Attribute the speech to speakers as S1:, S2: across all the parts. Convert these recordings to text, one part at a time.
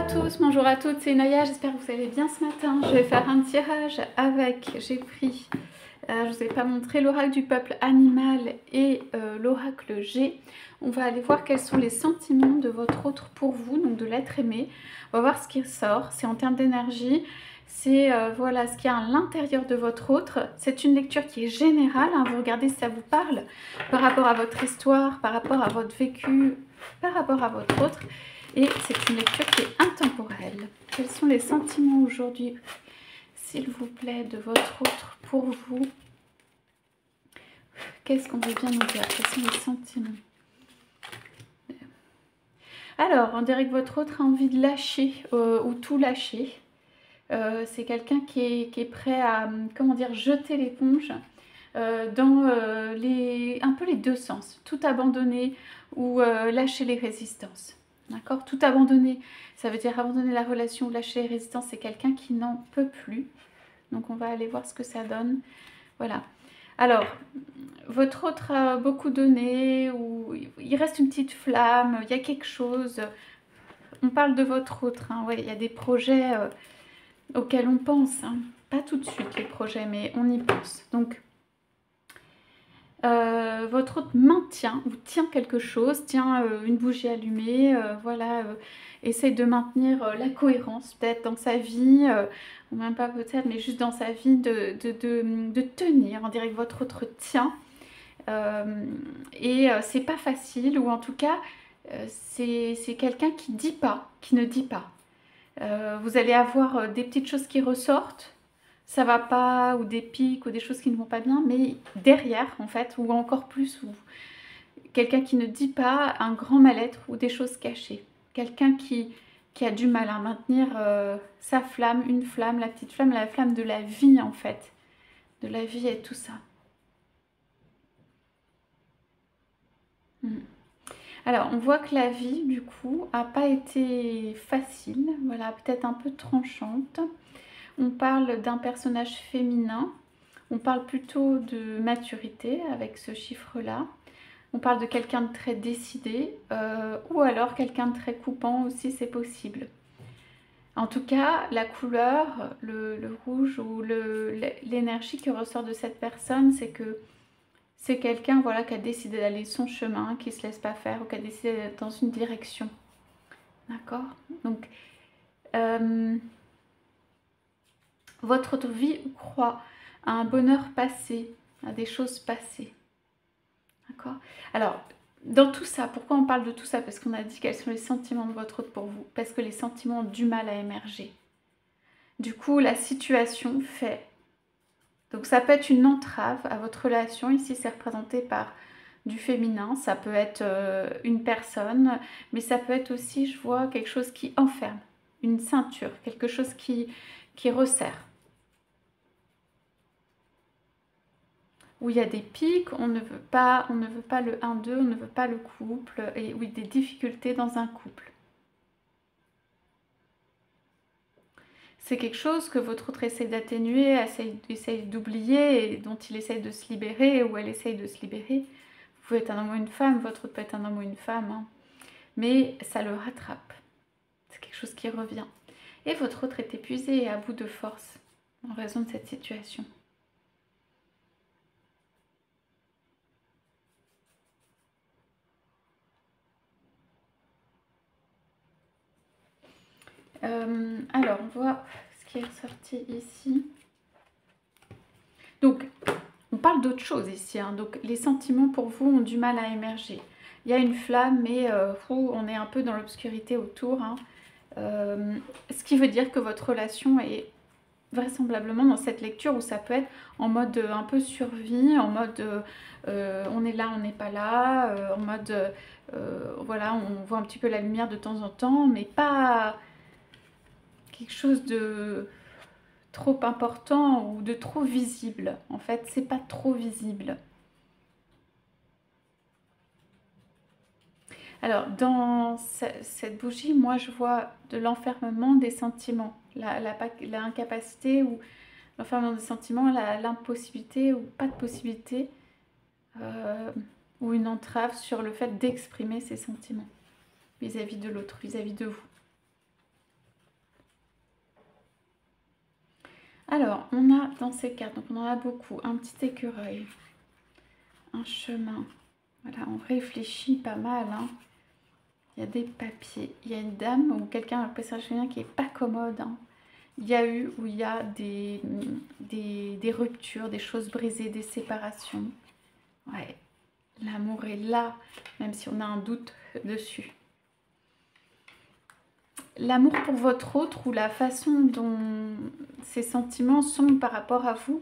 S1: tous, bonjour à toutes, c'est Naya, j'espère que vous allez bien ce matin. Je vais faire un tirage avec, j'ai pris, je ne vous ai pas montré l'oracle du peuple animal et l'oracle G. On va aller voir quels sont les sentiments de votre autre pour vous, donc de l'être aimé. On va voir ce qui ressort, c'est en termes d'énergie, c'est voilà ce qu'il y a à l'intérieur de votre autre. C'est une lecture qui est générale, hein, vous regardez si ça vous parle, par rapport à votre histoire, par rapport à votre vécu, par rapport à votre autre. Et c'est une lecture qui est intemporelle. Quels sont les sentiments aujourd'hui, s'il vous plaît, de votre autre pour vous? Qu'est-ce qu'on veut bien nous dire? Quels sont les sentiments? Alors, on dirait que votre autre a envie de lâcher ou tout lâcher. C'est quelqu'un qui est prêt à, comment dire, jeter l'éponge dans un peu les deux sens. Tout abandonner ou lâcher les résistances. D'accord? Tout abandonner, ça veut dire abandonner la relation ou lâcher les résistances. C'est quelqu'un qui n'en peut plus. Donc on va aller voir ce que ça donne. Voilà. Alors, votre autre a beaucoup donné, ou il reste une petite flamme, il y a quelque chose. On parle de votre autre, hein. Ouais, il y a des projets auxquels on pense. Hein. Pas tout de suite les projets, mais on y pense. Donc, votre autre maintient ou tient quelque chose, tient une bougie allumée, voilà, essaye de maintenir la cohérence peut-être dans sa vie, ou même pas peut-être, mais juste dans sa vie, de tenir. On dirait que votre autre tient, et c'est pas facile, ou en tout cas, c'est quelqu'un qui dit pas, qui ne dit pas. Vous allez avoir des petites choses qui ressortent, ça va pas, ou des pics, ou des choses qui ne vont pas bien, mais derrière, en fait, ou encore plus, ou quelqu'un qui ne dit pas un grand mal-être, ou des choses cachées. Quelqu'un qui a du mal à maintenir sa flamme, une flamme, la petite flamme, la flamme de la vie, en fait. De la vie et tout ça. Alors, on voit que la vie, du coup, n'a pas été facile, voilà, peut-être un peu tranchante. On parle d'un personnage féminin, on parle plutôt de maturité avec ce chiffre-là. On parle de quelqu'un de très décidé, ou alors quelqu'un de très coupant aussi, c'est possible. En tout cas, la couleur, le rouge ou l'énergie qui ressort de cette personne, c'est que c'est quelqu'un, voilà, qui a décidé d'aller son chemin, qui ne se laisse pas faire, ou qui a décidé d'être dans une direction. D'accord? Donc, votre autre vie croit à un bonheur passé, à des choses passées. D'accord? Alors, dans tout ça, pourquoi on parle de tout ça? Parce qu'on a dit quels sont les sentiments de votre autre pour vous. Parce que les sentiments ont du mal à émerger. Du coup, la situation fait. Donc ça peut être une entrave à votre relation. Ici, c'est représenté par du féminin. Ça peut être une personne, mais ça peut être aussi, je vois, quelque chose qui enferme. Une ceinture, quelque chose qui resserre. Où il y a des pics, on ne veut pas le 1-2, on ne veut pas le couple, et oui, des difficultés dans un couple. C'est quelque chose que votre autre essaie d'atténuer, essaie d'oublier, et dont il essaye de se libérer, ou elle essaye de se libérer. Vous pouvez être un homme ou une femme, votre autre peut être un homme ou une femme, hein. Mais ça le rattrape. C'est quelque chose qui revient. Et votre autre est épuisé et à bout de force en raison de cette situation. Alors, on voit ce qui est ressorti ici. Donc, on parle d'autre chose ici. Hein. Donc, les sentiments pour vous ont du mal à émerger. Il y a une flamme, mais on est un peu dans l'obscurité autour. Hein. Ce qui veut dire que votre relation est vraisemblablement dans cette lecture où ça peut être en mode un peu survie, en mode on est là, on n'est pas là, en mode voilà, on voit un petit peu la lumière de temps en temps, mais pas quelque chose de trop important ou de trop visible. En fait, c'est pas trop visible. Alors, dans cette bougie, moi, je vois de l'enfermement des sentiments, l'incapacité ou l'enfermement des sentiments, l'impossibilité ou pas de possibilité, ou une entrave sur le fait d'exprimer ses sentiments vis-à-vis de l'autre, vis-à-vis de vous. Alors, on a dans ces cartes, donc on en a beaucoup, un petit écureuil, un chemin. Voilà, on réfléchit pas mal, hein. Il y a des papiers, il y a une dame ou quelqu'un après ça qui n'est pas commode, hein. Il y a eu ou il y a des ruptures, des choses brisées, des séparations. Ouais, l'amour est là, même si on a un doute dessus. L'amour pour votre autre ou la façon dont ses sentiments sont par rapport à vous,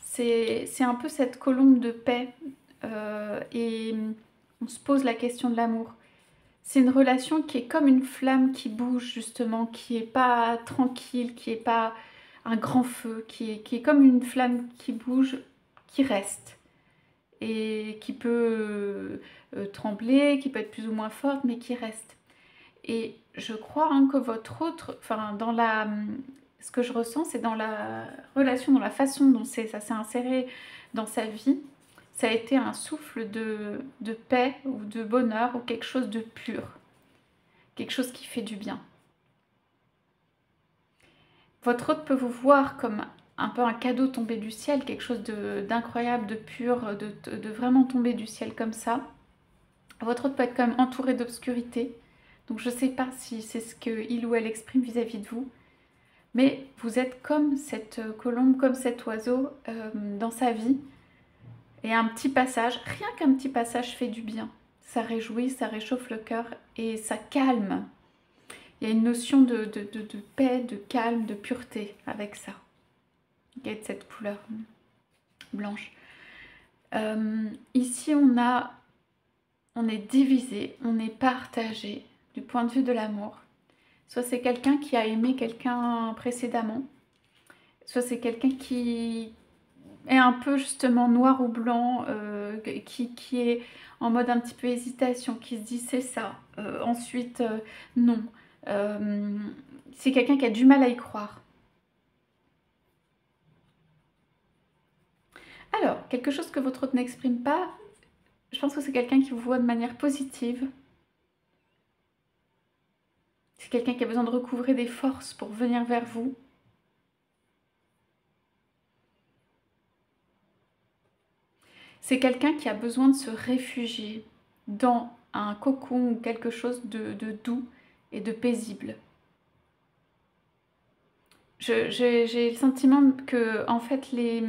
S1: c'est un peu cette colombe de paix. Et on se pose la question de l'amour. C'est une relation qui est comme une flamme qui bouge justement, qui n'est pas tranquille, qui n'est pas un grand feu, qui est comme une flamme qui bouge, qui reste. Et qui peut trembler, qui peut être plus ou moins forte, mais qui reste. Et je crois hein, que votre autre, enfin dans ce que je ressens, c'est dans la relation, dans la façon dont ça s'est inséré dans sa vie, ça a été un souffle de paix ou de bonheur ou quelque chose de pur, quelque chose qui fait du bien. Votre autre peut vous voir comme un peu un cadeau tombé du ciel, quelque chose d'incroyable, de pur, de vraiment tomber du ciel comme ça. Votre autre peut être quand même entouré d'obscurité. Donc je ne sais pas si c'est ce qu'il ou elle exprime vis-à-vis de vous. Mais vous êtes comme cette colombe, comme cet oiseau dans sa vie. Et un petit passage, rien qu'un petit passage fait du bien. Ça réjouit, ça réchauffe le cœur et ça calme. Il y a une notion de paix, de calme, de pureté avec ça. Il y a de cette couleur blanche. Ici, on est divisé, on est partagé du point de vue de l'amour. Soit c'est quelqu'un qui a aimé quelqu'un précédemment, soit c'est quelqu'un qui est un peu justement noir ou blanc, qui est en mode un petit peu hésitation, qui se dit c'est ça, ensuite non. C'est quelqu'un qui a du mal à y croire. Alors, quelque chose que votre autre n'exprime pas, je pense que c'est quelqu'un qui vous voit de manière positive. C'est quelqu'un qui a besoin de recouvrer des forces pour venir vers vous. C'est quelqu'un qui a besoin de se réfugier dans un cocon ou quelque chose de doux et de paisible. J'ai le sentiment que, en fait, les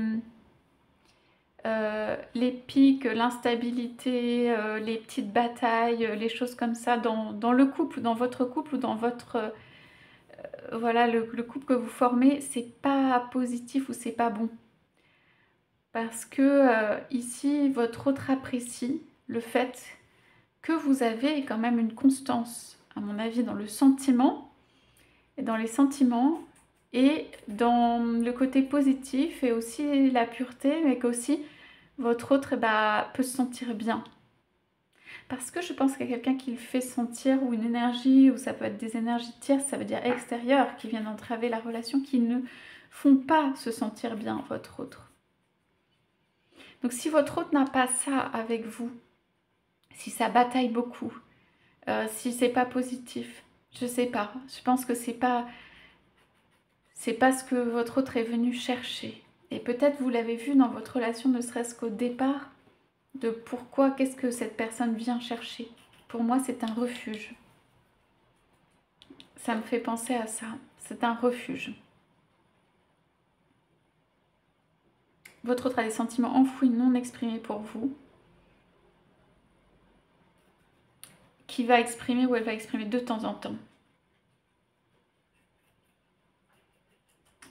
S1: pics, l'instabilité, les petites batailles, les choses comme ça dans le couple, dans votre couple ou dans votre... voilà, le couple que vous formez, c'est pas positif ou c'est pas bon. Parce que ici, votre autre apprécie le fait que vous avez quand même une constance, à mon avis, dans le sentiment, et dans les sentiments, et dans le côté positif, et aussi la pureté, mais qu'aussi votre autre peut se sentir bien. Parce que je pense qu'il y a quelqu'un qui le fait sentir, ou une énergie, ou ça peut être des énergies tierces, ça veut dire extérieures, qui viennent entraver la relation, qui ne font pas se sentir bien, votre autre. Donc si votre autre n'a pas ça avec vous, si ça bataille beaucoup, si c'est pas positif, je sais pas. Je pense que c'est pas ce que votre autre est venu chercher. Et peut-être vous l'avez vu dans votre relation, ne serait-ce qu'au départ, de pourquoi, qu'est-ce que cette personne vient chercher. Pour moi, c'est un refuge. Ça me fait penser à ça. C'est un refuge. Votre autre a des sentiments enfouis, non exprimés pour vous, qui va exprimer ou elle va exprimer de temps en temps.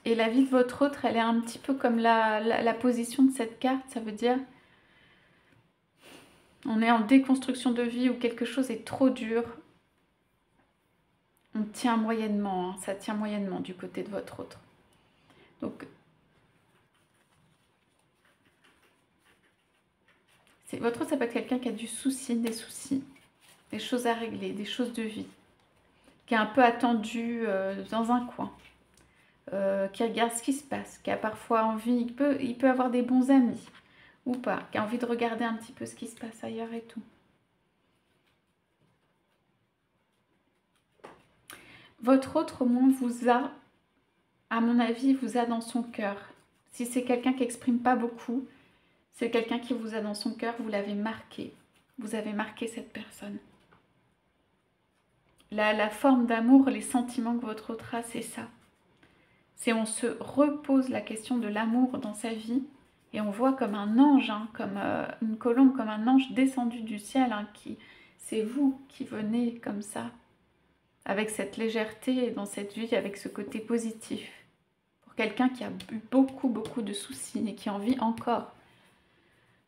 S1: Et la vie de votre autre, elle est un petit peu comme la position de cette carte. Ça veut dire, on est en déconstruction de vie où quelque chose est trop dur. On tient moyennement, hein, ça tient moyennement du côté de votre autre. Donc, votre autre, ça peut être quelqu'un qui a du souci, des soucis, des choses à régler, des choses de vie, qui est un peu attendu dans un coin. Qui regarde ce qui se passe, qui a parfois envie, il peut avoir des bons amis ou pas, qui a envie de regarder un petit peu ce qui se passe ailleurs et tout. Votre autre, au moins, vous a à mon avis, vous a dans son cœur. Si c'est quelqu'un qui n'exprime pas beaucoup, c'est quelqu'un qui vous a dans son cœur, vous l'avez marqué. Vous avez marqué cette personne. La forme d'amour, les sentiments que votre autre a, c'est ça. C'est on se repose la question de l'amour dans sa vie et on voit comme un ange, hein, comme une colombe, comme un ange descendu du ciel, hein, c'est vous qui venez comme ça, avec cette légèreté dans cette vie, avec ce côté positif. Pour quelqu'un qui a eu beaucoup de soucis et qui en vit encore.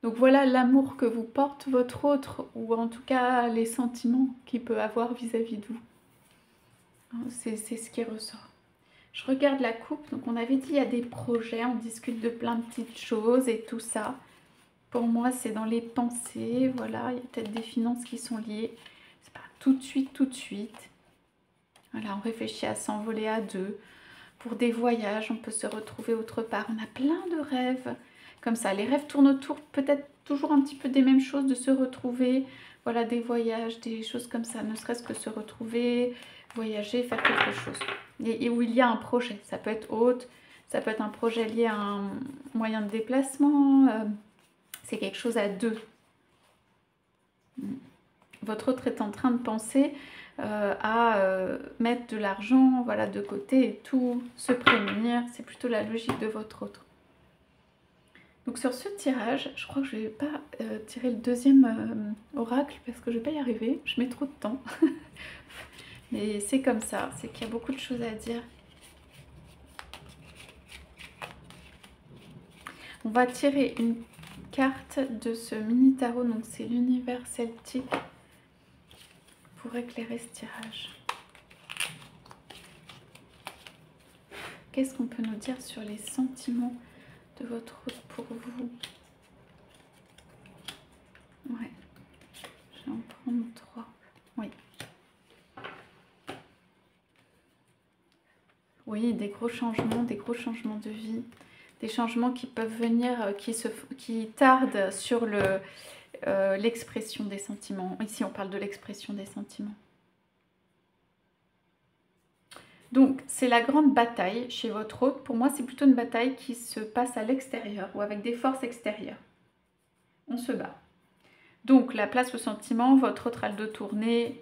S1: Donc voilà l'amour que vous porte votre autre, ou en tout cas les sentiments qu'il peut avoir vis-à-vis de vous. C'est ce qui ressort. Je regarde la coupe, donc on avait dit il y a des projets, on discute de plein de petites choses et tout ça. Pour moi, c'est dans les pensées, voilà, il y a peut-être des finances qui sont liées. C'est pas tout de suite. Voilà, on réfléchit à s'envoler à deux. Pour des voyages, on peut se retrouver autre part. On a plein de rêves comme ça. Les rêves tournent autour peut-être toujours un petit peu des mêmes choses, de se retrouver. Voilà, des voyages, des choses comme ça, ne serait-ce que se retrouver, voyager, faire quelque chose. Et où il y a un projet, ça peut être autre, ça peut être un projet lié à un moyen de déplacement, c'est quelque chose à deux. Votre autre est en train de penser à mettre de l'argent, voilà, de côté et tout, se prémunir, c'est plutôt la logique de votre autre. Donc sur ce tirage, je crois que je ne vais pas tirer le deuxième oracle parce que je ne vais pas y arriver, je mets trop de temps. Mais c'est comme ça, c'est qu'il y a beaucoup de choses à dire. On va tirer une carte de ce mini tarot, donc c'est l'univers celtique, pour éclairer ce tirage. Qu'est-ce qu'on peut nous dire sur les sentiments de votre autre pour vous? Ouais, je vais en prendre 3. Oui. Oui, des gros changements de vie, des changements qui peuvent venir, qui tardent sur l'expression des sentiments. Ici, on parle de l'expression des sentiments. Donc, c'est la grande bataille chez votre hôte. Pour moi, c'est plutôt une bataille qui se passe à l'extérieur ou avec des forces extérieures. On se bat. Donc, la place aux sentiments, votre autre a le dos tourné,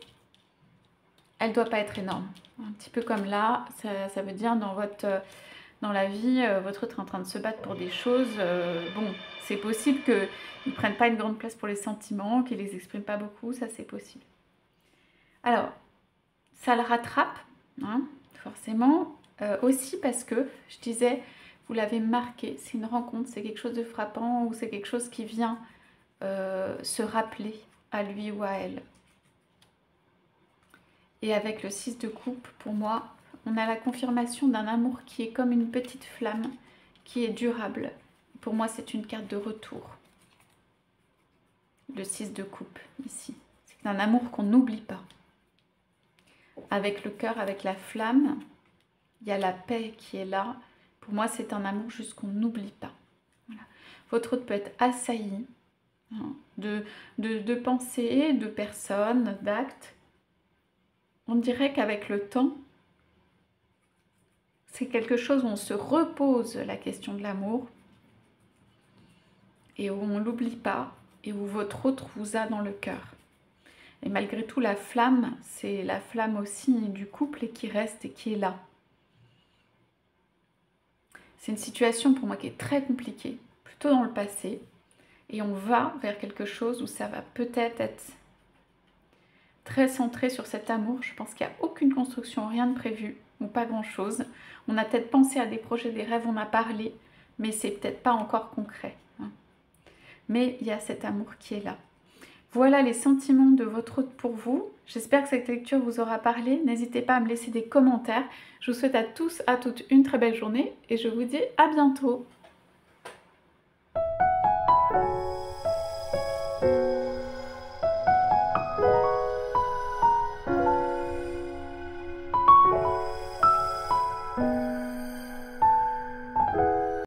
S1: elle ne doit pas être énorme. Un petit peu comme là, ça veut dire dans la vie, votre autre est en train de se battre pour des choses. Bon, c'est possible qu'ils ne prennent pas une grande place pour les sentiments, qu'ils ne les expriment pas beaucoup, ça c'est possible. Alors, ça le rattrape, hein, forcément, aussi parce que, je disais, vous l'avez marqué, c'est une rencontre, c'est quelque chose de frappant ou c'est quelque chose qui vient se rappeler à lui ou à elle. Et avec le 6 de coupe, pour moi, on a la confirmation d'un amour qui est comme une petite flamme, qui est durable. Pour moi, c'est une carte de retour. Le 6 de coupe, ici. C'est un amour qu'on n'oublie pas. Avec le cœur, avec la flamme, il y a la paix qui est là. Pour moi, c'est un amour juste qu'on n'oublie pas. Voilà. Votre autre peut être assailli, hein, de pensées, de personnes, d'actes. On dirait qu'avec le temps, c'est quelque chose où on se repose la question de l'amour et où on ne l'oublie pas et où votre autre vous a dans le cœur. Et malgré tout, la flamme, c'est la flamme aussi du couple et qui reste et qui est là. C'est une situation pour moi qui est très compliquée, plutôt dans le passé. Et on va vers quelque chose où ça va peut-être être très centré sur cet amour. Je pense qu'il n'y a aucune construction, rien de prévu, ou pas grand-chose. On a peut-être pensé à des projets, des rêves, on a parlé, mais c'est peut-être pas encore concret. Hein. Mais il y a cet amour qui est là. Voilà les sentiments de votre hôte pour vous. J'espère que cette lecture vous aura parlé. N'hésitez pas à me laisser des commentaires. Je vous souhaite à tous, à toutes une très belle journée et je vous dis à bientôt.